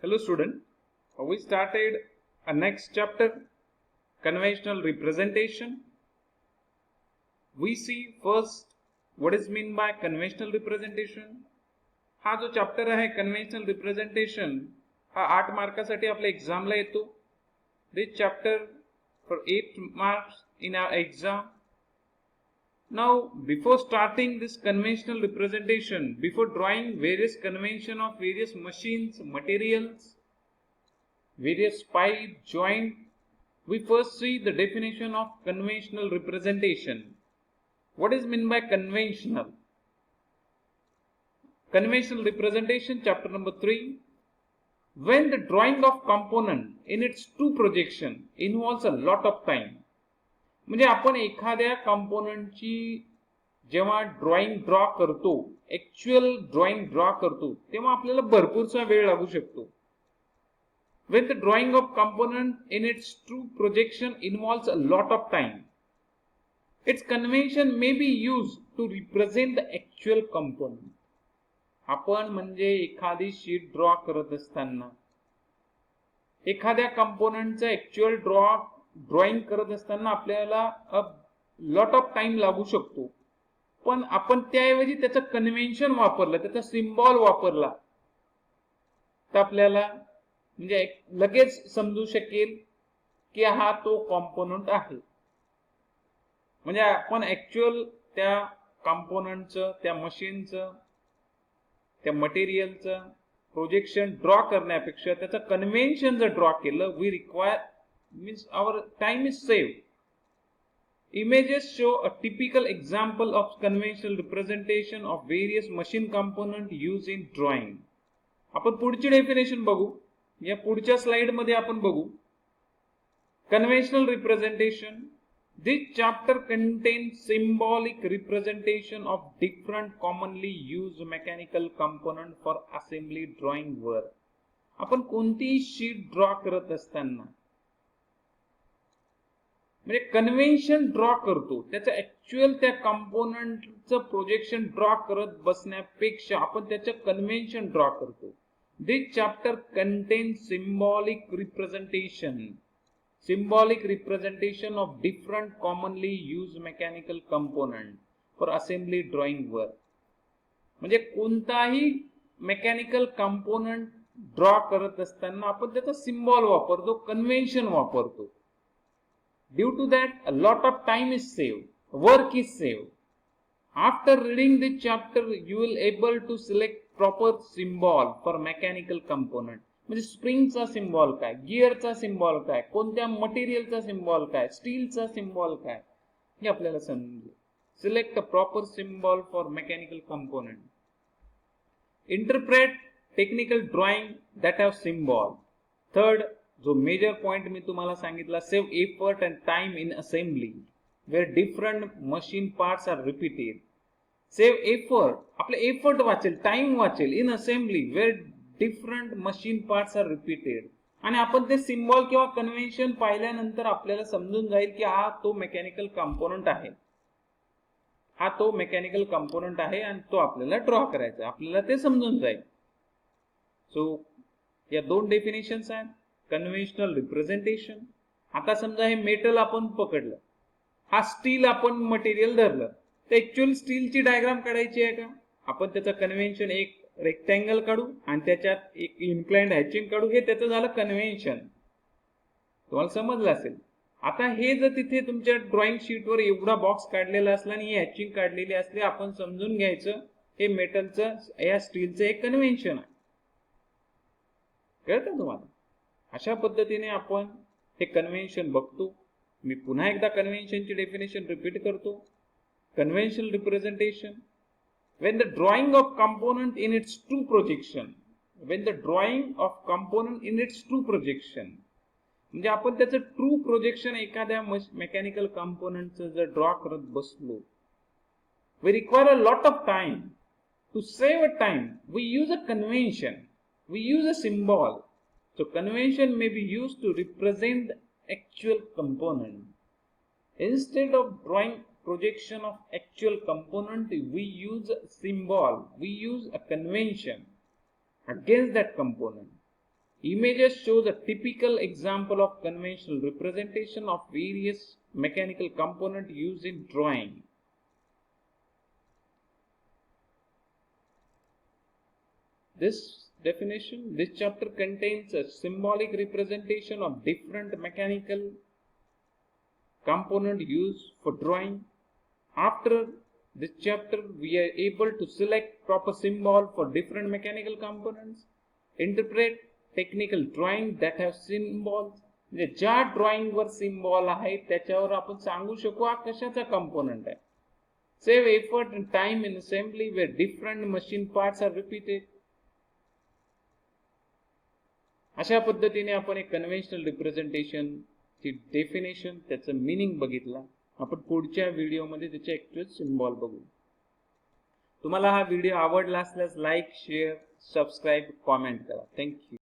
Hello student, we started a next chapter, conventional representation. We see first what is mean by conventional representation. हा जो chapter आहे conventional representation हा 8 मार्कासाठी आपल्या एक्झामला येतो. दिस chapter for 8 marks in our exam. Now before starting this conventional representation, before drawing various convention of various machines, materials, various pipe, joint, we first see the definition of conventional representation. What is meant by conventional? Conventional representation, chapter number 3. When the drawing of component in its true projection involves a lot of time. म्हणजे आपण एखाद्या कंपोनंटची जेव्हा drawing draw करतो, actual drawing draw करतो, तेव्हा आपल्याला भरपूरसा वेळ लागू शकतो. When the drawing of component in its true projection involves a lot of time, its convention may be used to represent the actual component. आपण म्हणजे एखादी शीट ड्रॉ करत असताना एखाद्या कंपोनंटचा ऍक्च्युअल ड्रॉइंग करत असताना आपल्याला अ लॉट ऑफ टाइम लागू शकतो, पण आपण त्याऐवजी त्याचं कन्व्हेन्शन वापरलं, त्याचा सिम्बॉल वापरला, तर आपल्याला म्हणजे लगेच समजू शकेल की हा तो कॉम्पोनंट आहे. म्हणजे आपण ऍक्च्युअल त्या कॉम्पोनंटचं, त्या मशीनचं, त्या मटेरियलचं प्रोजेक्शन ड्रॉ करण्यापेक्षा त्याचं कन्व्हेन्शन जर ड्रॉ केलं, we require means our time is saved. Images show a typical example of conventional representation of various machine component used in drawing. आपण पुढची डेफिनेशन बघू, या पुढच्या स्लाइड मध्ये आपण बघू. Conventional representation. This chapter contains symbolic representation of different commonly used mechanical component for assembly drawing work. आपण कोणतीही शीट ड्रॉ करत असताना म्हणजे कन्व्हेन्शन ड्रॉ करतो, त्याचं ऍक्च्युअल त्या कंपोनंटचं प्रोजेक्शन ड्रॉ करत बसण्यापेक्षा आपण त्याचं कन्व्हेन्शन ड्रॉ करतो. This chapter contains symbolic representation of different commonly used mechanical component for assembly drawing work. म्हणजे कोणताही मेकॅनिकल कंपोनंट ड्रॉ करत असताना आपण त्याचा सिम्बॉल वापरतो, कन्व्हेन्शन वापरतो. Due to that, a lot of time is saved, work is saved. After reading this chapter, you will able to select proper symbol for mechanical component. म्हणजे स्प्रिंगचा symbol काय, गिअरचा symbol काय, कोणत्या मटेरियलचा सिम्बॉल काय, स्टीलचा symbol काय, हे आपल्याला समजेल. Select a proper symbol for mechanical component. Interpret technical drawing that have symbol. Third जो मेजर पॉइंट मी तुम्हाला सांगितला, save effort and time in assembly where different machine parts are repeated. Save effort, आपले effort वाचेल, time वाचेल. In assembly where different machine parts are repeated. आणि आपण ते सिम्बॉल किंवा कन्व्हेन्शन पाहिल्यानंतर आपल्याला समजून जाईल की हा तो मेकॅनिकल कंपोनंट आहे, हा तो मेकॅनिकल कंपोनंट आहे आणि तो आपल्याला ड्रॉ करायचा, आपल्याला ते समजून जाईल. सो या दोन डेफिनेशन्स आहेत. Conventional representation. आता समजा हे मेटल आपण पकडलं, हा स्टील आपण मटेरियल धरलं, तर ऍक्च्युअल स्टीलची डायग्राम काढायची आहे का, आपण त्याचं कन्व्हेन्शन एक रेक्टँगल काढू आणि त्याच्यात एक इन्क्लाइंड हॅचिंग काढू, हे त्याचं झालं कन्व्हेन्शन. तुम्हाला समजलं असेल. आता हे जर तिथे तुमच्या ड्रॉइंग शीटवर एवढा बॉक्स काढलेला असला आणि ही हॅचिंग काढलेली असली, आपण समजून घ्यायचं हे मेटलचं, या स्टीलचं एक कन्व्हेन्शन आहे. कळतं तुम्हाला? अशा पद्धतीने आपण हे कन्व्हेन्शन बघतो. मी पुन्हा एकदा कन्व्हेन्शनची डेफिनेशन रिपीट करतो. Conventional representation, when the drawing of component in its true projection, when the drawing of component in its true projection, म्हणजे आपण त्याचं ट्रू प्रोजेक्शन एखाद्या मेकॅनिकल कंपोनंटचं जर ड्रॉ करत बसलो, we require a lot of time. To save a time, we use a convention, we use a symbol. So convention may be used to represent the actual component. Instead of drawing projection of actual component, we use a symbol, we use a convention against that component. Images shows a typical example of conventional representation of various mechanical components used in drawing. This chapter contains a symbolic representation of different mechanical components used for drawing. After this chapter, we are able to select proper symbol for different mechanical components, interpret technical drawing that have symbols, म्हणजे ज्या drawing वर symbol आहे त्याच्यावर आपण सांगू शकू हा कशाचा कंपोनंट आहे. Save effort and time in assembly where different machine parts are repeated. अशा पद्धतीने आपण एक कन्व्हेन्शनल रिप्रेझेंटेशन ची डेफिनेशन, त्याचं मिनिंग बघितला. आपण पुढच्या व्हिडिओमध्ये त्याचे ऍक्च्युअल सिम्बॉल बघू. तुम्हाला हा व्हिडिओ आवडला असल्यास लाईक, शेअर, सबस्क्राईब, कॉमेंट करा. थँक्यू.